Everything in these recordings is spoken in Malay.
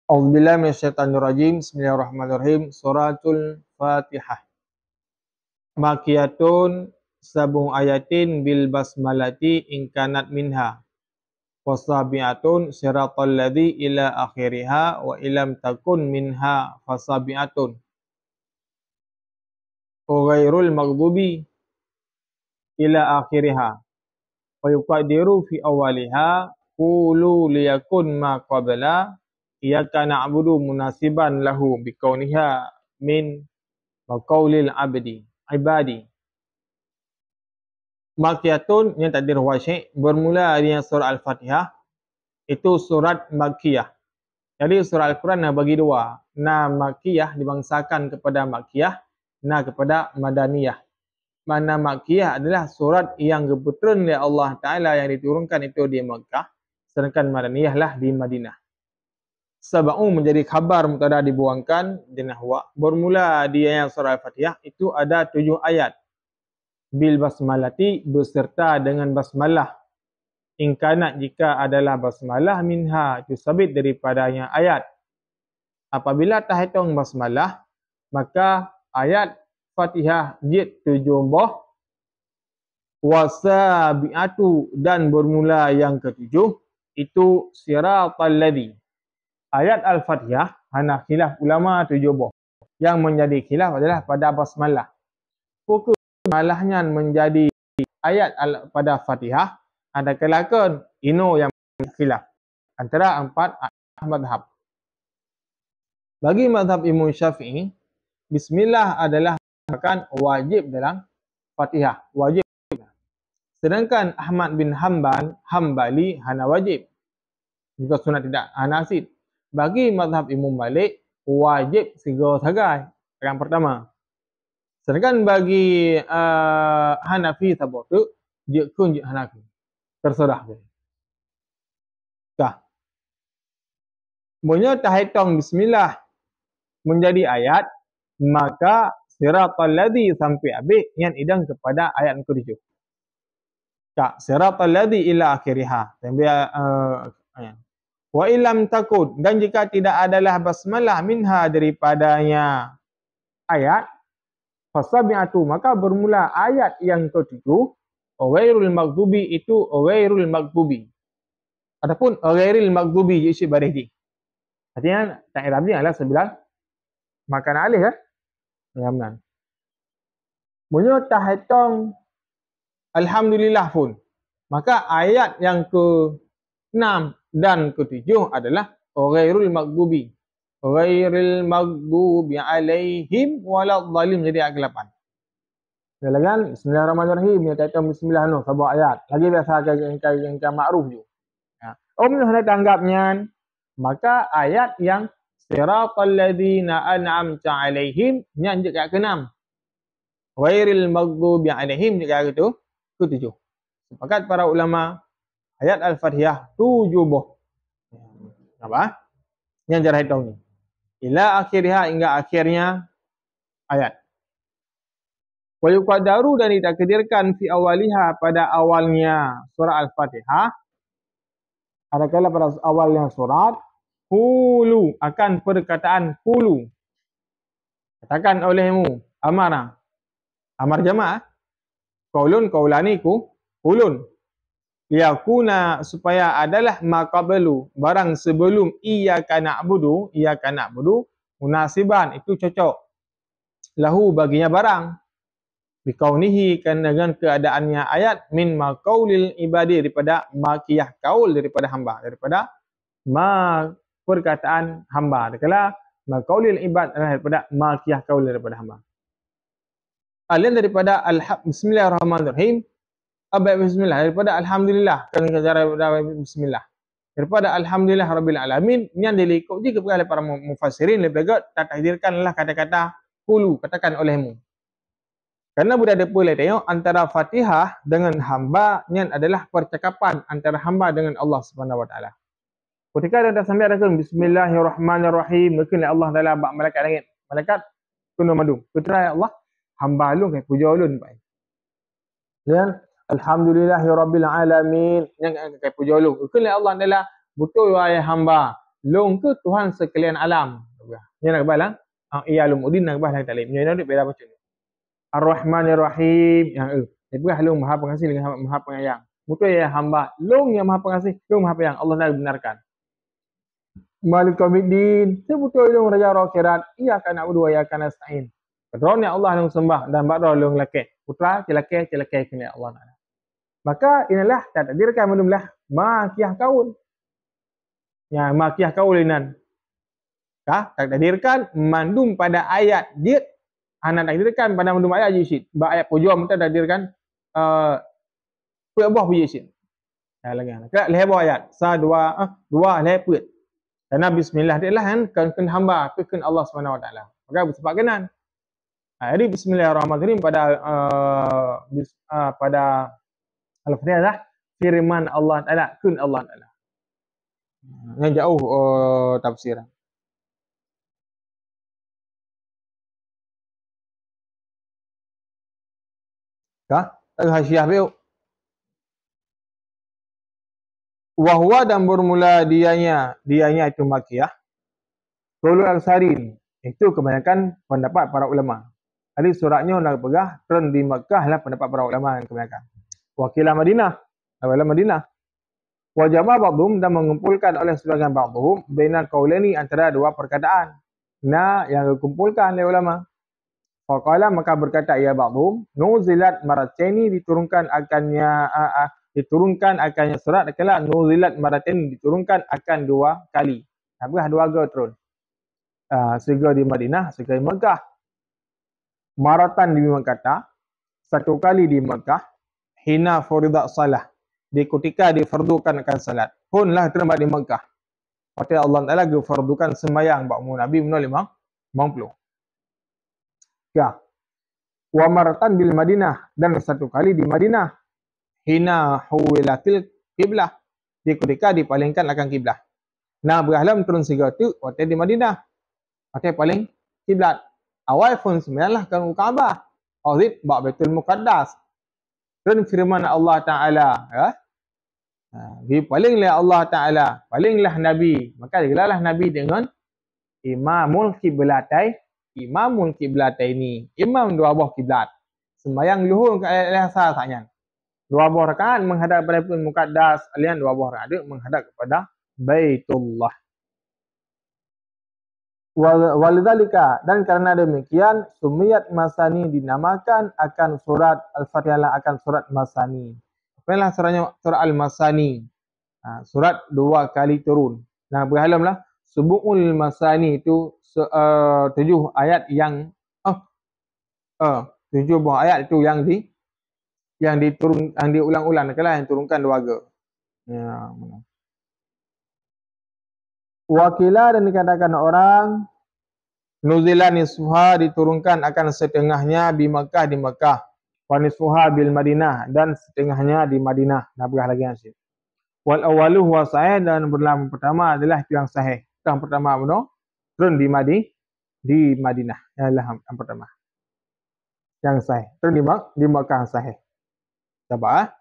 A'udzubillahi minasyaitonirrajim. Bismillahirrahmanirrahim. Suratul Fatihah. Makiyatun sabung ayatin bil basmalati in kanat minha. Wasabi'atun siratal ladzi ila akhiriha wa ilam takun minha fasabi'atun. Ghairul maghdubi ila akhiriha. Wa yuqadiru fi awaliha qulu liyakun ma qabla iyyaka na'budu munasiban lahu bikauniha min qaulil ibadi. Makiyatun yang takdir wasyik bermula dengan surah Al-Fatihah, itu surat Makkiyah. Jadi surah Al-Quran bagi dua. Na Makkiyah dibangsakan kepada Makkiyah, na kepada Madaniyah. Mana Makkiyah adalah surat yang kebetulan oleh Allah Ta'ala yang diturunkan itu di Makkah, sedangkan Madaniyah lah di Madinah. Sab'u menjadi khabar mubtada dibuangkan di nahwa. Bermula di ayat surah Al-Fatihah itu ada 7 ayat. Bil basmalati beserta dengan basmalah. Ingkanat jika adalah basmalah minha itu sabit daripadanya ayat. Apabila tak hitung basmalah, maka ayat Fatihah jid 7 boh. Wasabi'atu dan bermula yang ketujuh itu siratal ladzi. Ayat Al-Fatihah hana khilaf ulama 7 boh. Yang menjadi khilaf adalah pada basmalah. Pukul basmalahnya menjadi ayat pada Fatihah, ada kelakon ino yang khilaf antara 4 mazhab. Bagi mazhab Imam Syafi'i, bismillah adalah akan wajib dalam Fatihah, wajib. Sedangkan Ahmad bin Hambali hana wajib. Jika sunat tidak hana asid. Bagi mazhab Imam Malik, wajib segala sagai. Yang pertama. Sedangkan bagi Hanafi sabotu, dia kun je Hanafi. Terserah. Dah. Bunyi tahitung bismillah menjadi ayat, maka siratal ladzi sampai habis yang idang kepada ayat ke-7. Tak, siratal ladzi ila akhiriha. Sampai wa ilam takun, dan jika tidak adalah basmalah minha daripadanya ayat, fasabi'atu maka bermula ayat yang ke-7, ghairul maghdubi itu ghairul maghdubi. Ataupun ghairil maghdubi isi barih. Artinya tak Arabnya adalah 9 makan alih kan? Ramlan. Bunyi tahitung alhamdulillah pun. Maka ayat yang ke-6 dan ke-7 adalah ghairul maghdubi. Ghairil maghdubi alaihim waladhdallin, jadi ayat ke-8. Silakan bismillahirrahmanirrahim ya tahitung bismillah no sebuah ayat. Lagi biasa yang makruf je. Ya. Hendak tanggapnya, maka ayat yang siratal ladzina an'amta alaihim yang ayat ke-6. Ghairil maghdubi alaihim ayat ke-7. Sepakat para ulama ayat Al-Fatihah 7 boh. Apa? Yang cara hitung ni. Ila akhirnya hingga akhirnya ayat. Wa yuqaddaru dan ditakdirkan fi awaliha pada awalnya surah Al-Fatihah. Adakala pada awalnya surat qulu akan perkataan qulu. Katakan olehmu amara. Amar jamaah. Qaulun qaulani qulun. Liyakuna supaya adalah maqablu barang sebelum iyyaka na'budu munasiban itu cocok lahu baginya barang bikaunihi kan dengan keadaannya ayat min maqaulil ibadi daripada makiyah kaul daripada hamba, daripada perkataan hamba. Dikala maqaulil ibad daripada makiyah kaul daripada hamba. Alien daripada bismillahirrahmanirrahim. Bismillah daripada alhamdulillah, kan cara bismillah daripada alhamdulillah rabbil alamin yang dilikut juga oleh para mufassirin lebih takdirkanlah kata-kata qulu, katakan olehmu. Karena sudah ada boleh tengok antara Fatihah dengan hamba yang adalah percakapan antara hamba dengan Allah Subhanahu wa taala. Ketika ada sampai ada bismillahirrahmanirrahim, mungkin Allah dalam bab malaikat langit, malaikat kuno madu putra Allah hamba lu kai puja ulun pai. Dan alhamdulillahirabbil alamin yang kai puja lu. Mungkin Allah adalah betul wahai hamba long ke Tuhan sekalian alam. Ni nak balas iya Ulumuddin nak balas taklim. Ni nak beda macam ni. Ar-Rahmanir Rahim yang dia berah long Maha Pengasih dengan Maha Penyayang. Betul ya hamba long yang Maha Pengasih, long Maha Penyayang. Allah nak benarkan. Malik Yaumiddin, sebetul long Raja Akhirat. Iya kan na'budu wa iyyaka nasta'in. Kedron ya Allah long sembah dan bakdo long laki. Putra celaka kena Allah Taala. Maka inilah takdirkan menumlah makiyah kaul. Ya makiyah kaulinan. Takdirkan mandum pada ayat dia anak takdirkan pada mandum ayat jisid. Ba ayat pujum kita takdirkan buah jisid. Ya lagi. Kak leh ayat. Dua leh put. Karena bismillah dia lah kan hamba kan Allah Subhanahu Wa Taala. Maka sebab kenan. Jadi bismillahirrahmanirrahim pada Al-Fatihah firman Allah Taala kun Allah Taala. Yang jauh tafsiran. Tak hasiah beliau. Wahwa dan bermula dianya itu makiyah. Qaulul aksarin itu kebanyakan pendapat para ulama. Jadi suratnya nak pegah trend di Mekah lah pendapat para ulama yang kebanyakan. Wakilah Madinah, awal Madinah. Wa jama' ba'dhum dan mengumpulkan oleh sebagian ba'dhum bainal qaulaini antara dua perkataan. Nah yang dikumpulkan oleh ulama. Faqala maka berkata ya ba'dhum nuzilat marataini diturunkan akannya surat kala nuzilat marataini diturunkan akan dua kali. Habis dua ga turun. Sega di Madinah, sega di Mekah. Maratan di Mekah, satu kali di Mekah, hina furidat salah. Di ketika difardukan akan salat. Punlah terima di Mekah. Waktu Allah Taala difardukan sembahyang ba'mu Nabi menolak 50. Ya. Wa maratan bil Madinah dan satu kali di Madinah. Hina huwilatil qiblah. Di ketika dipalingkan akan kiblah. Nah, berhalam turun sega tu waktu di Madinah. Waktu paling kiblat. Awal pun sebenarnya kan Kaabah. Audit ba Baitul Muqaddas. Dan firman Allah Taala, ya. Di palinglah Allah Taala, palinglah Nabi. Maka digelalah Nabi dengan Imamul Qiblataini. Imam dua buah kiblat. Sembahyang luhur ke asar saknya. Dua buah rakaat menghadap pada Baitul Muqaddas, alian dua buah rakaat menghadap kepada Baitullah. Walidzalika dan karena demikian sumiyat masani dinamakan akan surat Al-Fatihah akan surat masani. Apalah surat Al-Masani. Surat dua kali turun. Nah, berhalamlah subuhul masani itu 7 ayat yang 7 buah ayat itu yang diulang-ulang kala yang turunkan dua ga. Ya. Wakila dan dikatakan orang nuzilan nisfuha diturunkan akan setengahnya di Mekah wa nisfuha bil Madinah dan setengahnya di Madinah. Nah berah lagi hasil. Wal awalu huwa sahih dan berlaku pertama adalah itu yang sahih. Yang pertama benar turun di Madinah adalah yang pertama. Yang sahih. Turun di Mekah sahih. Sabar.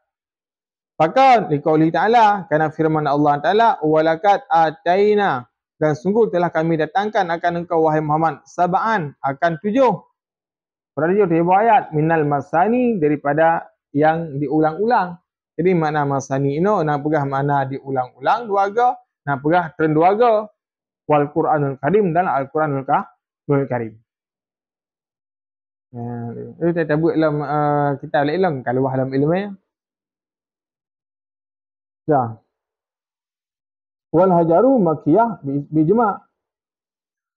Maka liqauli ta'ala karena firman Allah Taala walakat ataina dan sungguh telah kami datangkan akan engkau wahai Muhammad sab'an akan 7. Berada di ayat minal masani daripada yang diulang-ulang. Jadi makna masani ini nak pegah makna diulang-ulang dua ga, nak pegah trend dua ga. Wal Quranul Karim dan Al-Quranul Karim. Ini kita buat dalam kitab ilmu kalau dalam ilmu ya. Wal hajaru makiyah bijma'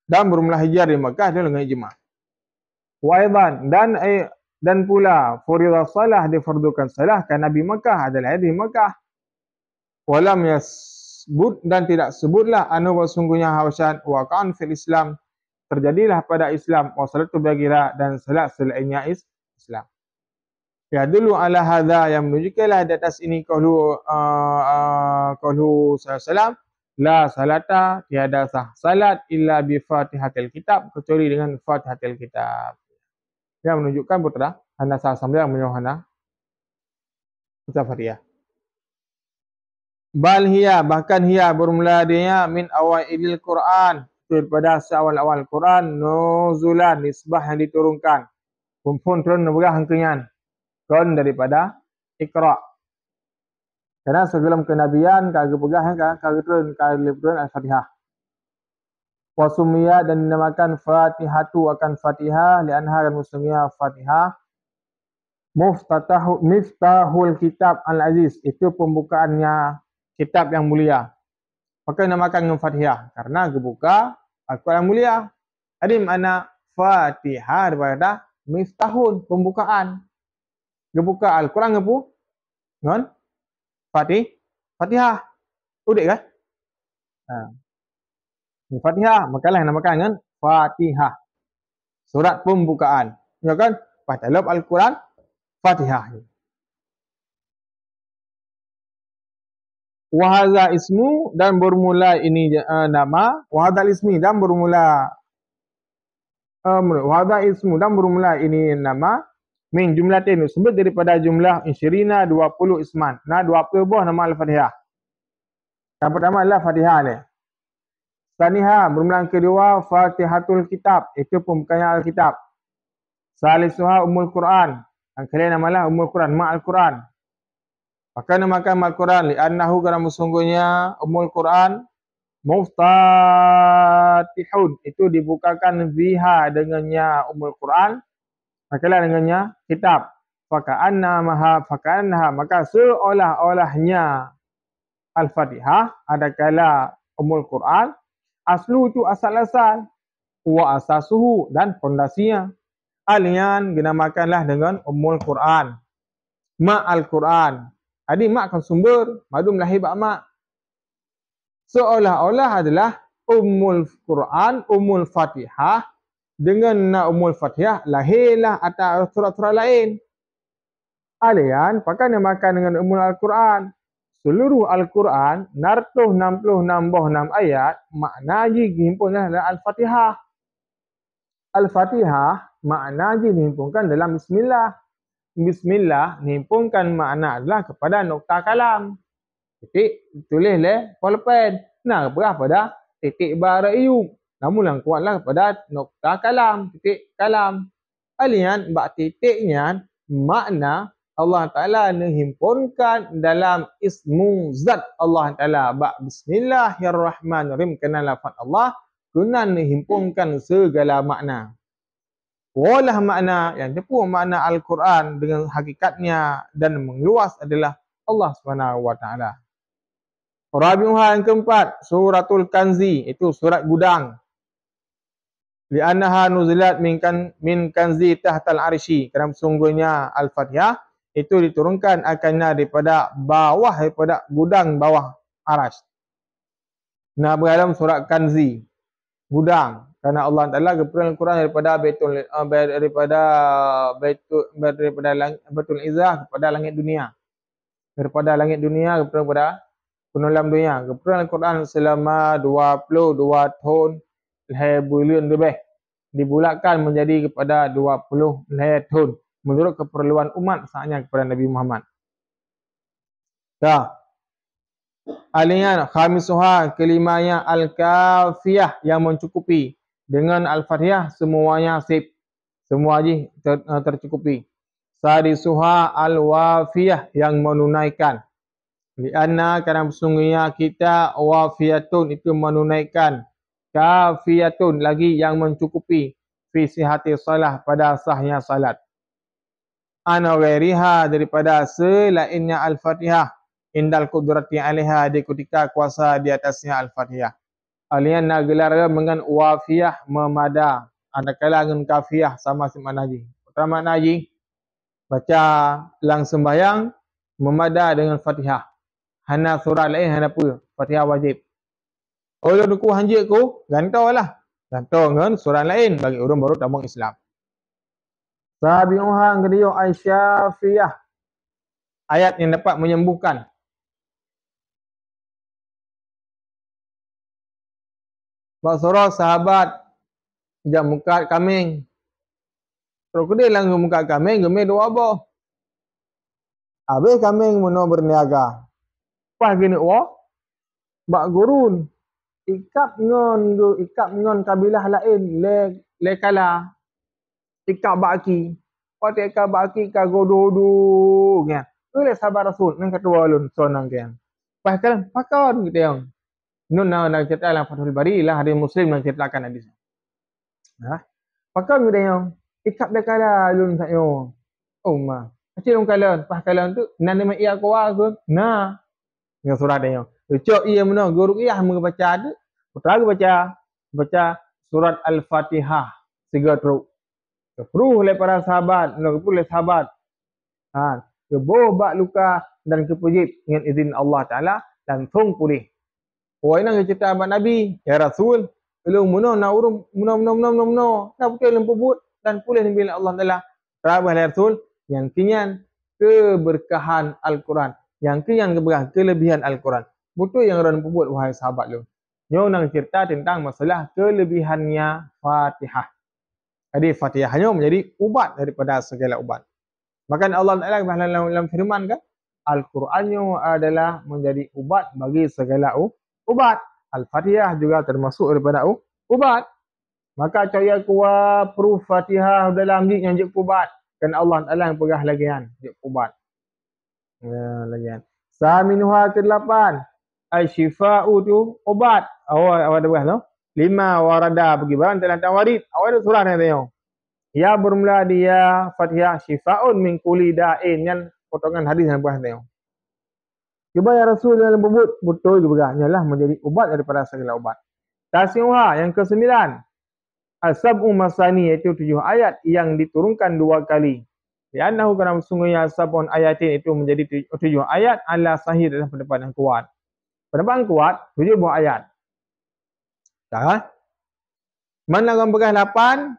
dan bermula hajar di Makkah dengan ijma'. Wa aidan dan pula furidah salah difardukan salah kan Nabi Makkah adalah di Makkah. Walam yasbut dan tidak sebutlah anu sungguhnya hawasan waqan fil Islam terjadilah pada Islam wa salatu bagira dan salat selainnya Islam. Ya dulu ala hadza yang menunjukkanlah di atas ini qaulu sallallahu la salata tiada sah salat illa bi Fatihatil Kitab kecuali dengan Fatihatil Kitab. Yang menunjukkan putra anda sah sambil menyuhana baca Fatihah. Bal hiya, bahkan hiya bermula dia min awailil Quran, daripada seawal-awal Quran, nuzulan, nisbah yang diturunkan. Kumpul turun berah hangkenyan. Kon daripada Iqra. Karena sebelum kenabian kagak pegah kagak turun Al-Fatihah. Wasumiyah dan dinamakan Fatihatu akan Fatihah li'anha dan muslimiyah Fatihah. Miftahul kitab al-aziz, itu pembukaannya kitab yang mulia. Maka dinamakan dengan Fatihah karena gebuka Al-Quran mulia. Jadi makna Fatihah daripada miftahun, pembukaan. Gebuka Al-Quran apa? Dengan Fatihah. Udik kan? Fatihah, makalah namakan dengan Fatihah. Surat pembukaan. Ya kan? Dalam Al-Quran, Fatihah. Wahadha ismu, dan bermula ini nama. Wahadha ismi, dan bermula wahadha ismu, dan bermula ini nama. Min jumlatin, sebut daripada jumlah insyirina 20 isman. Nah 20 buah nama Al-Fatihah. Yang pertama adalah Fatihah ni. Saniha, bermula kedua Fatihatul Kitab, itu pembukaan Al-Kitab. Salisuha Ummul Quran, yang kalian namalah Ummul Quran, Ma'al Quran. Maka namakan Ma'al Quran li'annahu kerana sesungguhnya Ummul Quran muftatihun, itu dibukakan biha dengannya Ummul Quran, makalah dengannya kitab. Faka'annaha, maka seolah-olahnya Al-Fatihah adakala Ummul Quran, aslu itu asal-asal, wa asasuhu, dan fondasinya. Alian dinamakanlah dengan Ummul Quran, Ma'al Quran. Jadi mak kan sumber, madu melahir bak mak. Seolah-olah adalah Ummul Quran, Ummul Fatihah, dengan Ummul Fatihah lahirlah atas surat-surat lain. Alian pakai namakan dengan Ummul Al-Quran. Seluruh Al-Quran, 66 buah 6 ayat, makna dihimpunkan dalam Al-Fatihah. Al-Fatihah makna dihimpunkan dalam Bismillah. Bismillah dihimpunkan makna adalah kepada nokta kalam. Titik tulis le polpen. Nah, berah pada titik baraiyum. Namun yang kuatlah kepada nokta kalam, titik kalam. Alian bak titiknya makna Allah Ta'ala menghimpunkan dalam ismu zat Allah Ta'ala. Bak Bismillahirrahmanirrahim. Kena lafaz Allah. Kena menghimpunkan segala makna. Walah makna yang tepu makna Al-Quran dengan hakikatnya dan meluas adalah Allah SWT. Rabi'uha yang keempat, Suratul Kanzi, itu surat gudang. Li'annaha nuzilat min kanzi tahtal arsy, kerana sungguhnya Al-Fatihah itu diturunkan akannya daripada bawah, daripada gudang bawah arasy. Nah, dalam surat Kanzi, gudang. Karena Allah Taala berfirman Al-Quran daripada Baitul Izzah kepada langit dunia. Daripada langit dunia kepada penulam dunia. Berfirman Al-Quran selama 22 tahun bulan lebih. Dibulatkan menjadi kepada 20 tahun. Menurut keperluan umat saatnya kepada Nabi Muhammad. Dah. Alian khamisuha, kelimanya al-kafiyah, yang mencukupi. Dengan Al-Fatihah semuanya sip. Semua haji tercukupi. Sadisuha al-wafiyah, yang menunaikan. Lianna kerana sesungguhnya kita wafiyatun, itu menunaikan. Kafiyatun, lagi yang mencukupi. Fi sihati salah, pada sahnya salat. Ana ghairiha, daripada selainnya Al-Fatihah. Indal kudrati alaiha, di ketika kuasa di atasnya Al-Fatihah. Alian nak gelar dengan wafiyah, memada. Adakala dengan kafiyah sama makna haji. Pertama makna haji, baca lang sembahyang, memada dengan Fatihah. Hana surah lain, hana apa, Fatihah wajib. Kalau duku hanjik ku, gantau lah. Gantau dengan surah lain, bagi orang baru tabung Islam. Sabi'uha ngediyo aisyafiyah, ayat yang dapat menyembuhkan. Baksura sahabat jam muka kambing. Terus dia langsung muka kambing, gemih dua abah. Habis kambing meno berniaga. Pas gini bak gurun. Ikap ngon kabilah lain le kala. Ikap baki. Pati ikap baki ka gododu kan. Boleh sabar Rasul nang ketua ulun sonang kan. Pas kan pakon gitu yang. Nun nak cerita dalam Fathul Bari lah hadis Muslim nak ceritakan hadis. Nah, pakon gitu yang. Ikap le kala ulun sayo. Oh ma. Kecil kala pas kala tu nan dia iya ko aku. Nah, dengan surat dia. Cok iya mana guru iya baca tu. Putra baca surat Al-Fatihah 3 teruk. Keperuh oleh para sahabat, keperuh oleh sahabat. Keboh bak luka dan kepujib dengan izin Allah Ta'ala langsung pulih. Wah ini cerita abad Nabi. Ya Rasul, belum muno na urung muno. Nak putih lempubut dan pulih dengan Allah Ta'ala. Rabah ya Rasul, yang kinyan keberkahan Al-Quran. Yang kinyan kelebihan Al-Quran. Betul yang orang pubut wahai sahabat lu. Nyo nang cerita tentang masalah kelebihannya Fatihah. Jadi Fatihah hanya menjadi ubat daripada segala ubat. Bahkan Allah Taala dalam firman kan, Al-Qurannya adalah menjadi ubat bagi segala ubat. Al-Fatihah juga termasuk daripada ubat. Maka caya kuat proof Fatihah dalam yang jadi ubat. Kan Allah Taala yang pegah lagian jadi ubat. Ya, lagian. Saminuha ke-8. Al-Shifa'u tu obat. Awal dah no? 5 warada pergi barang dalam tawarid. Awal ada surah ni tengok. Ya bermula dia Fatihah Shifa'un min kulli da'in. Yang potongan hadis yang buah tengok. Cuba ya Rasul dalam bebut betul juga. Ialah menjadi ubat daripada segala ubat. Tasiuha yang ke-9. Al-Sab'u Masani iaitu 7 ayat yang diturunkan 2 kali. Li'annahu kerana sesungguhnya sab'un ayatin itu menjadi 7 ayat ala sahih dalam pendapat yang kuat. Pendapat yang kuat 7 buah ayat. Dah. Mana orang pegang 8?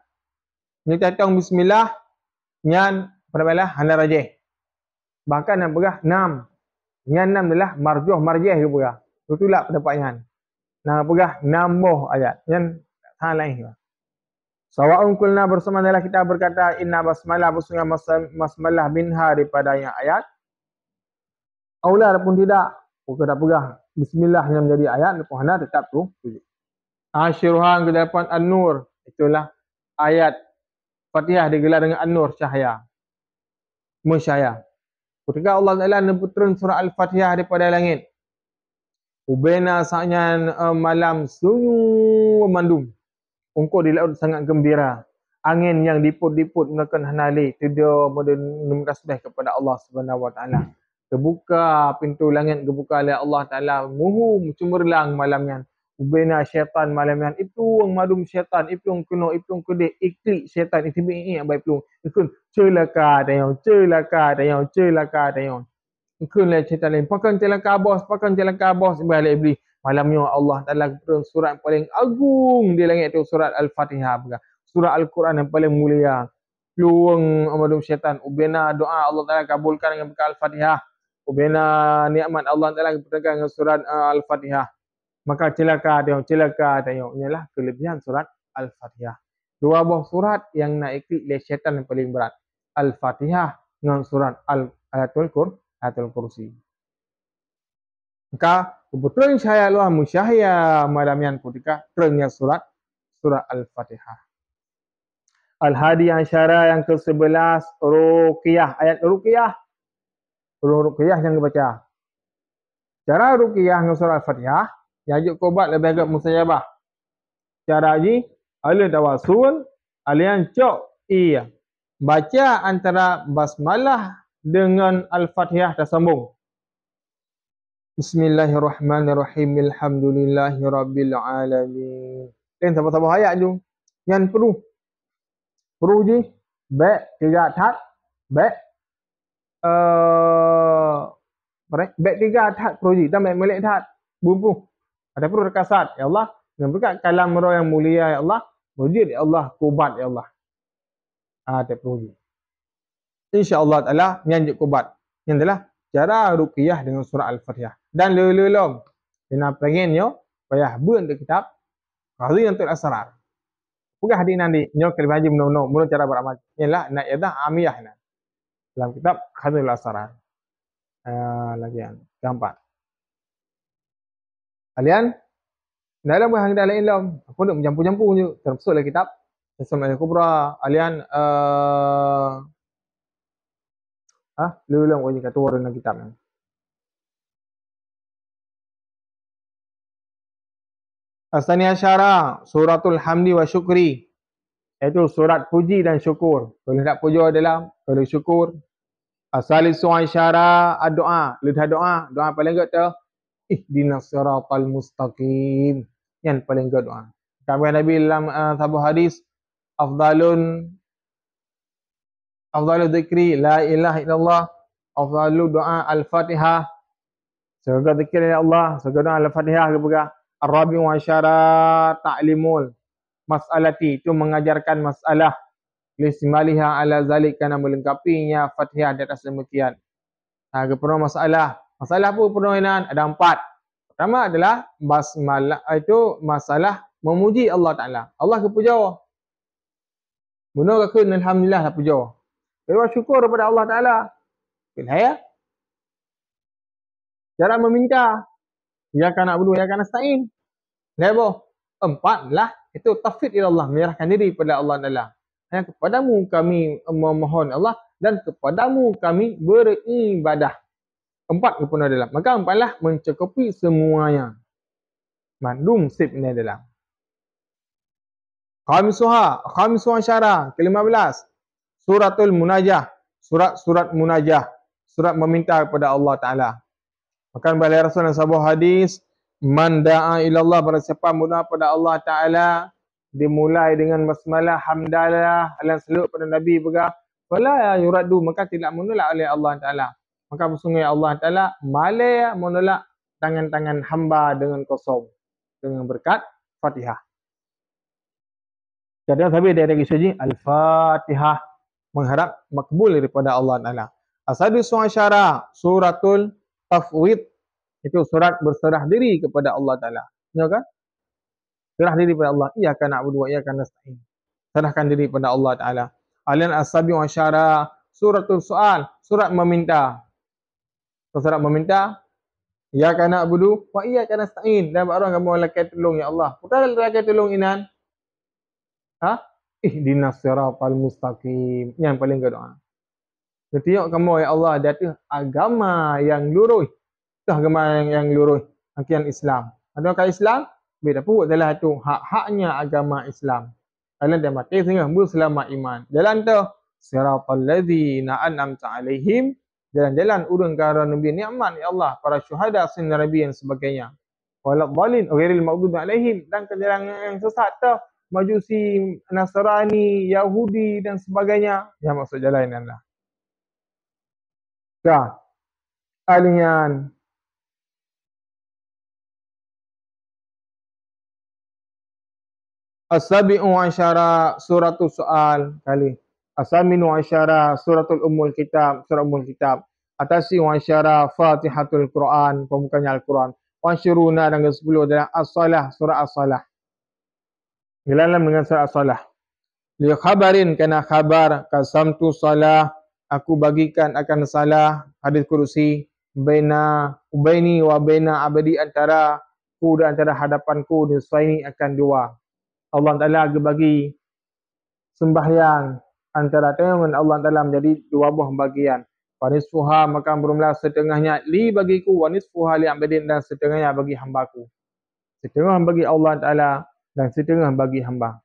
Ni tatang bismillah nyan perbalah hana rajih. Bahkan yang pegang 6. Nyan 6 adalah marjih ke pegang. Itulah pendapat nyan. Nah pegang 6 buah ayat. Nyan hal lain. Sawa'un kulna bersama adalah kita berkata inna basmalah bersungguh basmalah minha daripada yang ayat. Aula pun tidak. Pukul tak pegang. Bismillah yang menjadi ayat. Lepas hana tetap tu. Asyruhan ke-8 An-Nur. Itulah ayat Fatihah digelar dengan An-Nur, cahaya. Mensyahaya. Ketika Allah Ta'ala turun surah Al-Fatihah daripada langit. Ubena saatnya malam sunyi mandum. Ungkau di laut sangat gembira. Angin yang diput-diput menekan hanali. Tidak menasbih kepada Allah Subhanahu Wa Ta'ala. Terbuka pintu langit, terbuka oleh Allah Ta'ala. Muhu cemerlang malamnya. Ubena syaitan malamnya. Itu yang madum syaitan. Itu yang kuno, itu yang kudik. Iklik syaitan. Itu yang baik pelung. Ikun celaka tayong. Ikun lah syaitan lain. Pakan celaka bos. Balik iblis. Malamnya Allah Ta'ala turun surat yang paling agung di langit itu. Surat Al-Fatihah. Surah Al-Quran yang paling mulia. Peluang madum syaitan. Ubena doa Allah Ta'ala kabulkan dengan bekal Al-Fatihah. Ubena nikmat Allah Ta'ala bertegang dengan surat Al-Fatihah. Maka celaka tengok. Inilah kelebihan surat Al-Fatihah. 2 buah surat yang nak ikut oleh syaitan yang paling berat. Al-Fatihah dengan surat Ayatul Kursi. Maka kebetulan syahaya luar musyahaya malam ketika terangnya surat Al-Fatihah. Al-Hadi Asyara yang ke-11 Ruqyah. Ayat Ruqyah. Ruqyah yang dibaca. Cara Ruqyah dengan surat Al-Fatihah. Yajuk kobat lebih agak musayabah. Cara haji, ala tawasul, alian cok iya. Baca antara basmalah dengan Al-Fatihah tersambung. Bismillahirrahmanirrahim. Alhamdulillahirabbil alamin. Dan sabar-sabar ayat tu. Yang perlu je. Baik 3 tat. Baik 3 tat perlu je. Dan baik melek tat. Bumbu. Ada perlu rekasat, ya Allah. Dan berkat kalam roh yang mulia, ya Allah. Mujid, ya Allah. Kubat, ya Allah. Ada perlu. InsyaAllah Ta'ala, nyanjuk kubat. Yang adalah cara ruqyah dengan surah Al-Fatihah. Dan lelelom. Kena pengennya, payah buat untuk kitab. Kahli yang asrar. Bukan hadir nanti. Nyo kelima haji menurut mula cara beramal. Inilah, nak yadah amiyah. Dalam kitab, Khadil Asrar. Lagi yang keempat. Alian dalam hang dalam ilmu apa nak mencampur-campur je termasuklah kitab Tasawuf Al-Kubra alian lu kau ni kata orang dalam kitab ni. Asani Asyara Suratul Hamdi wa Syukri, iaitu surat puji dan syukur. Kalau nak puja adalah kalau syukur. Asalisu Asyara doa, lidah doa paling good tu ihdinas siratal mustaqim, yang paling good doa. Kami Nabi dalam sebuah hadis afdalu dzikri la ilaha illallah, afdalu doa al-Fatihah. Segala zikir ya Allah, segala doa al-Fatihah kepada Ar-Rabi wa Asyara ta'limul mas'alati, itu mengajarkan masalah lismaliha ala zalik, kerana melengkapinya Fatihah di atas demikian. Kepenuh masalah apa penuhinan? Ada 4. Pertama adalah basmalah, itu masalah memuji Allah Ta'ala. Allah kepuja. Benar ke alhamdulillah lah puja. Kedua syukur kepada Allah Ta'ala. Ya. Cara meminta. Ya kana na'budu ya kana nasta'in. Lepas 4 lah itu tauhid ila Allah, menyerahkan diri kepada Allah Ta'ala. Yang kepadamu kami memohon Allah dan kepadamu kami beribadah. 4 kepenuhan adalah. Maka 4 lah mencukupi semuanya. Mandum sip ini adalah. Khamisuha Asyara ke-15. Suratul Munajah. Surat Munajah. Surat meminta kepada Allah Ta'ala. Maka balik Rasul dalam sebuah hadis, man da'a ilallah, barang siapa berdoa pada Allah Ta'ala, dimulai dengan basmalah, hamdalah, alam salut pada Nabi berkata, fala yuraddu, maka tidak menolak oleh Allah Ta'ala. Maka bersungguh Allah Ta'ala malaya menolak tangan-tangan hamba dengan kosong, dengan berkat Fatihah. Jadi sahabat dia ada kisah Al-Fatihah, mengharap makbul daripada Allah Ta'ala. Asadisu Asyara Suratul Tafwid, itu surat berserah diri kepada Allah Ta'ala. Ya kan? Serah diri kepada Allah. Iyyaka na'budu wa iyyaka nasta'in. Serahkan diri kepada Allah Ta'ala. Alian As-Sabi'u Asyara Suratul Soal, surat meminta. Surat meminta, iyyaka na'budu wa iyyaka nasta'in. Dan orang kamu lakai tolong ya Allah. Bukan lakai tolong inan. Ihdinas siratal mustaqim. Yang paling doa. Ketiak kamu ya Allah di atas agama yang lurus. Itu agama yang lurus. Akian Islam. Adakah Islam? Beda pun adalah itu hak-haknya agama Islam. Kalian dia mati sehingga berselamat iman. Jalan tu siratal ladzina an'amta alaihim, jalan-jalan urang kara nabi nikmat ya Allah, para syuhada, sin nabi dan sebagainya. Walad dhalin ghairil maghdubi alaihim, dan jalan yang sesat tu Majusi, Nasrani, Yahudi dan sebagainya. Yang maksud jalan ini adalah alian As-Sabi'u Asyara Suratul Soal kali. As-Saminu Asyara Suratul Ummul Kitab, Surah Ummul Kitab. Atasi'u Asyara Fatihatul Quran, pembukanya Al-Quran. Wansyuruna dan ke-10 adalah As-Salah, Surah As-Salah. Dalam dengan Surah As-Salah. Li khabarin kana khabar qasamtu salah, aku bagikan akan salah, hadis kursi, ubaini wa baina abadi, antara ku dan antara hadapanku, nisfaini akan 2. Allah Ta'ala bagi sembahyang antara dengan Allah Ta'ala menjadi 2 buah bagian. Wanisfuha, maka berumlah setengahnya li bagiku, wanisfuha li abadin, dan setengahnya bagi hambaku. Setengah bagi Allah Ta'ala dan setengah bagi hamba.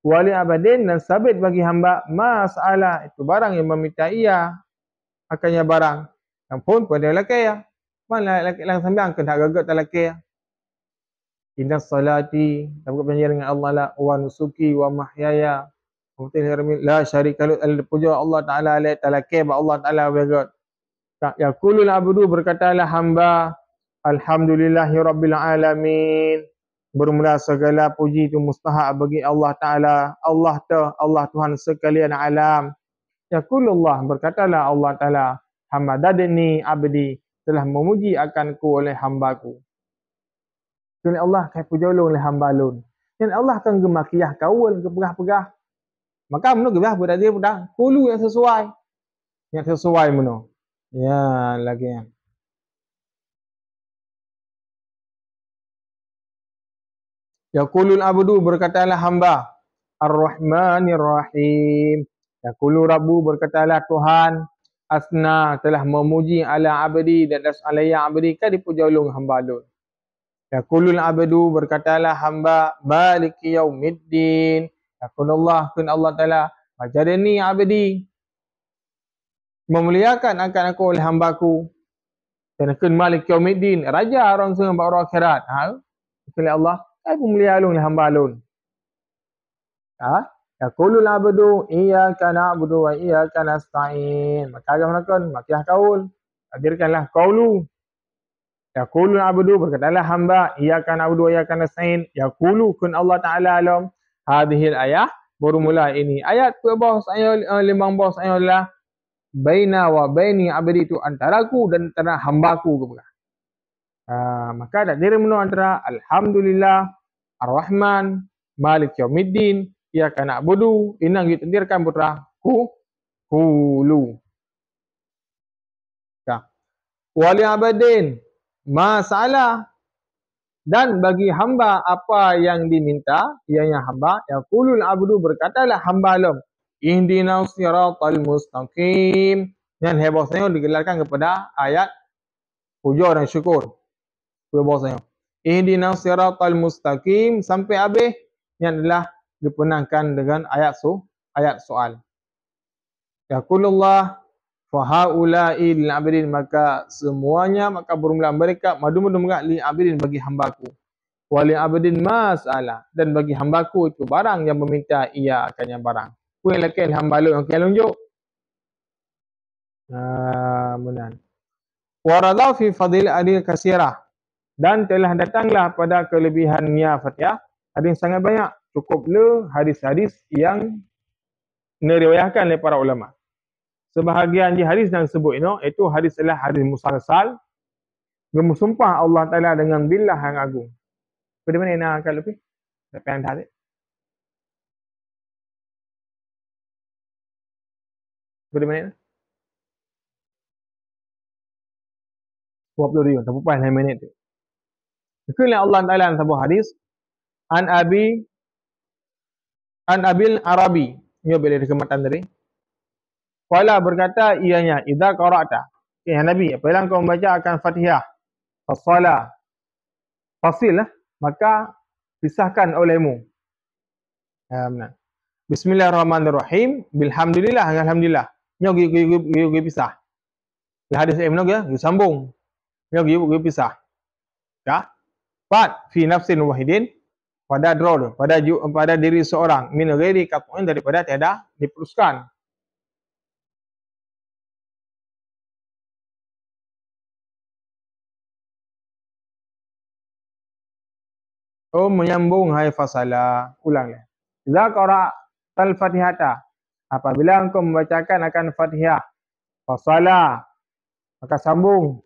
Wali abadin, dan sabit bagi hamba, masalah, itu barang yang meminta ia akannya barang. Yang pun pada lelaki ya. Mana lelaki yang sembiang kena gagal tak lelaki ya. Inna salati, dapat perjanjian dengan Allah lah, wa nusuki wa mahyaya la syarika lahu, puja Allah Ta'ala alai talaki ba Allah Ta'ala gagal. Ya kulul abdu, berkatalah hamba, alhamdulillahi rabbil alamin, bermula segala puji itu mustahak bagi Allah Ta'ala. Allah Tuhan sekalian alam. Ya kulullah, berkatalah Allah Ta'ala, hamadadni abdi, telah memuji akanku oleh hambaku. Jadi Allah akan puja ulun oleh hamba lun. Dan Allah akan gemakiyah kawal ke pegah-pegah. Maka menurut gebah berada pada kulu yang sesuai. Yang sesuai menurut. Ya, lagi yang Yaqulul abdu, berkatalah hamba. Ar-Rahmanir Rahim. Yaqulu Rabbu, berkatalah Tuhan. Asna, telah memuji ala abdi dan alaya abdi, kan dipuja ulung hamba lun. Yaqulul abdu, berkatalah hamba. Maliki yaumiddin. Yaqulullah, kun Allah Ta'ala. Majadani abdi. Memuliakan akan aku oleh hambaku. Dan kun Malik yaumiddin. Raja orang semua orang akhirat. Oleh Allah. Aku mulia alun oleh hamba alun. Yaqulul abdu iyyaka na'budu wa iyyaka nasta'in. Maka agamakan makiah kaul. Hadirkanlah qaulu. Yaqulul abdu, berkatalah hamba, iyyaka na'budu wa iyyaka nasta'in. Yaqulu, kun Allah Ta'ala alam. Hadhil ayah, baru mula ini ayat ke bawah saya, limang bawah saya adalah baina wa baini abdi, itu antaraku dan antara hambaku. Maka tak diri menu antara alhamdulillah, ar-Rahman, Malik yaumiddin, iyyaka na'budu, inang ditendirkan putra hulu. Wali abadin, masalah, dan bagi hamba apa yang diminta, ianya hamba. Yaqulul abdu, berkatalah hamba alam. Ihdinas siratal mustaqim. Yang hebosnya digelarkan kepada ayat puja dan syukur. Hebosnya. Ihdinas siratal mustaqim sampai habis, yang adalah dipenangkan dengan ayat soal. Yaqulullah fahaula'i lil abidin, maka semuanya, maka bermula mereka madu-madu li abidin, bagi hambaku. Wali abidin masalah, dan bagi hambaku itu barang yang meminta ia akannya barang. Kuih lakin hamba lu yang kalian unjuk. Benar. Warada fi fadil adil kasirah, dan telah datanglah pada kelebihannya Fatihah hadis sangat banyak. Cukup le hadis-hadis yang diriwayatkan oleh para ulama. Sebahagian di hadis yang sebut itu hadis adalah hadis musalsal. Bersumpah Allah Ta'ala dengan billah yang agung. Pada mana nak akan lebih? Sampai anda hadis. Pada mana? 20 ribu. Tak apa-apa 2 minit tu. Ikulah Allah Ta'ala dalam sebuah hadis. An Abil Arabi. Ini boleh dikematan tadi. Qala, berkata ianya, idza qara'ta, ya Nabi, apabila engkau membaca akan Fatihah, fasala, fasil, maka pisahkan olehmu. Benar. Bismillahirrahmanirrahim, bilhamdulillah, alhamdulillah. Nyo gi pisah. Hadis ibnu ya, sambung. Nyo gi pisah. Ya. Fat fi nafsin wahidin, pada drol, pada diri seorang, min ghairi qat'in, daripada tiada diputuskan. Menyambung, hai fasala. Ulanglah. Idza qara'tal Fatihata, apabila engkau membacakan akan Fatihah, fasala, maka sambung.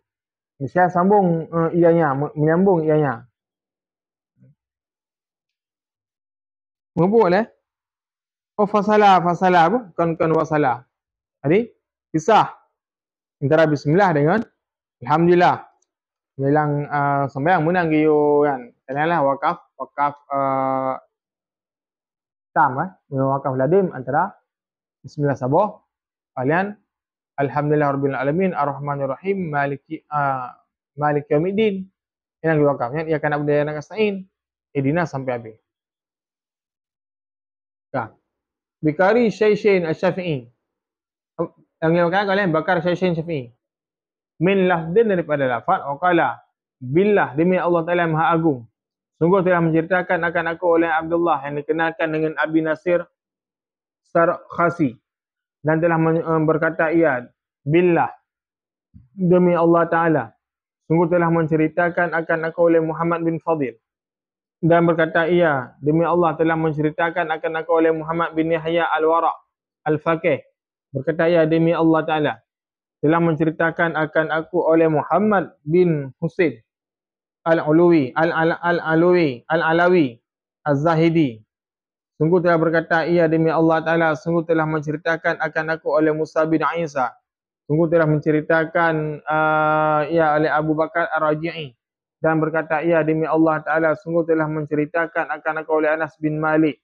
Saya sambung ianya, menyambung ianya. Mengubur lah. Fasala apa? Bukan wasala. Jadi, pisah antara bismillah dengan alhamdulillah. Bilang sembahyang menang giyo kan. Kanalah wakaf tam wakaf ladim antara bismillah sabah kalian alhamdulillah rabbil alamin arrahmanir rahim maliki yaumiddin. Yang diwakafnya ia akan abdi yang nasta'in. Idina sampai habis. Bikari Syai'in Asy-Syafi'i. Yang diwakafkan kalian Bakar Syai'in Syafi'i. Min lafdin, daripada lafaz, waqala billah, demi Allah Ta'ala Maha Agung. Sungguh telah menceritakan akan aku oleh Abdullah yang dikenalkan dengan Abi Nasir Sarkhasi, dan telah berkata ia, billah, demi Allah Ta'ala, sungguh telah menceritakan akan aku oleh Muhammad bin Fadil, dan berkata ia, demi Allah telah menceritakan akan aku oleh Muhammad bin Yahya Al-Wara' Al-Faqih, berkata ia, demi Allah Ta'ala telah menceritakan akan aku oleh Muhammad bin Husain Al-Alawi Az-Zahidi. Sungguh telah berkata ia, demi Allah Ta'ala, sungguh telah menceritakan akan aku oleh Musa bin Isa. Sungguh telah menceritakan ia oleh Abu Bakar Ar-Raji'i. Dan berkata ia demi Allah Ta'ala sungguh telah menceritakan akan aku oleh Anas bin Malik.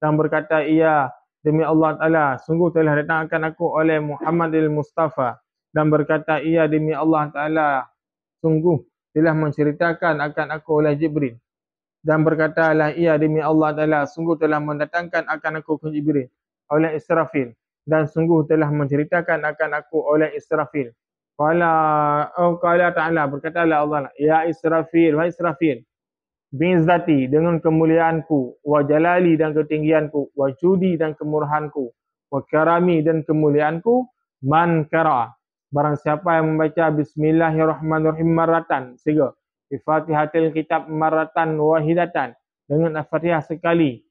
Dan berkata ia demi Allah Ta'ala sungguh telah datang akan aku oleh Muhammad al-Mustafa. Dan berkata ia demi Allah Ta'ala sungguh telah menceritakan akan aku oleh Jibril. Dan berkatalah ia demi Allah Ta'ala sungguh telah mendatangkan akan aku ke Jibril oleh Israfil. Dan sungguh telah menceritakan akan aku oleh Israfil. Qala Ta'ala, berkatalah Allah, ya Israfil, wahai Israfil, bi'izzati, dengan kemuliaanku, wa jalali, dan ketinggianku, wa judi, dan kemurahanku, wa karami, dan kemuliaanku, man qara'a, barang siapa yang membaca Bismillahirrahmanirrahim maratan, tiga, bi Fatihatil kitab maratan wahidatan, dengan Al-Fatihah sekali,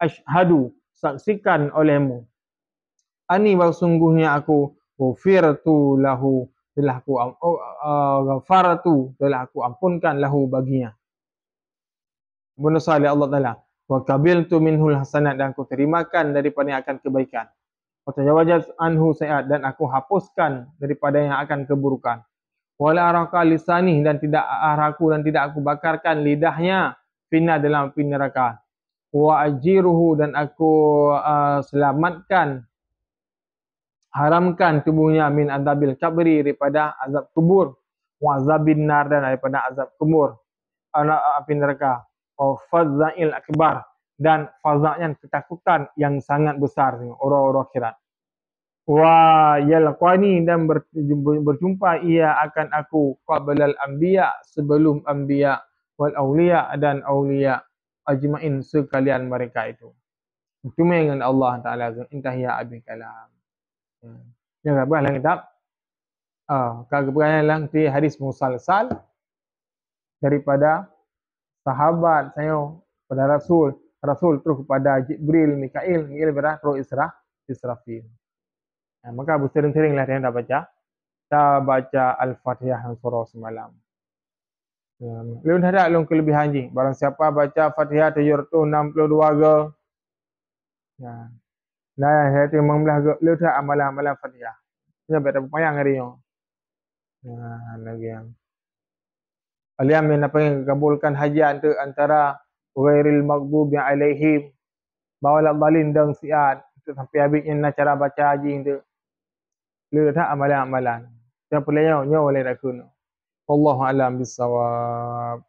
asyhadu, saksikan olehmu, ani sungguhnya aku, ghufirtu lahu, telah aku ghafartu, telah aku ampunkan lahu baginya. Bonus oleh Allah Ta'ala. Wa qabiltu minhul hasanat, dan aku terimakan daripada yang akan kebaikan. Wa tajawazat anhu sayiat, dan aku hapuskan daripada yang akan keburukan. Wala araka lisanih, dan tidak araku dan tidak aku bakarkan lidahnya finna dalam api neraka. Wa ajiruhu, dan aku selamatkan, haramkan tubuhnya min azabil kabri, daripada azab kubur, wa azabin nar, dan daripada azab kubur, api neraka, wa fadzail akbar, dan faza'nya ketakutan yang sangat besar, orang-orang akhirat. Wa yalqani, dan berjumpa ia akan aku qablal anbiya, sebelum anbiya, wal awliya, dan awliya ajma'in, sekalian mereka itu. Cuma dengan Allah Ta'ala, intahiya abi kalam. Yang apa lang kitab? Kagabungan lang ti hadis musalsal daripada sahabat saya pada Rasul terus kepada Jibril, Mikail kepada roh Israfil. Maka bersering-seringlah dia dah baca. Kita baca Al-Fatihah dan surah semalam. Lu dah ada lu kelebihan je. Barang siapa baca Fatihah 762 ke. Nah, saya terima belah ke lu dah amalan-amalan Fatihah. Dia berapa payang hari ni. Lagi yang Aliam yang apa yang kabulkan hajat antara ghairil maghdubi alaihim bawal balin dan siat sampai habisnya nak cara baca haji tu. Lu dah amalan-amalan. Siapa lain nyo oleh dak kuno. Wallahu alam bisawab.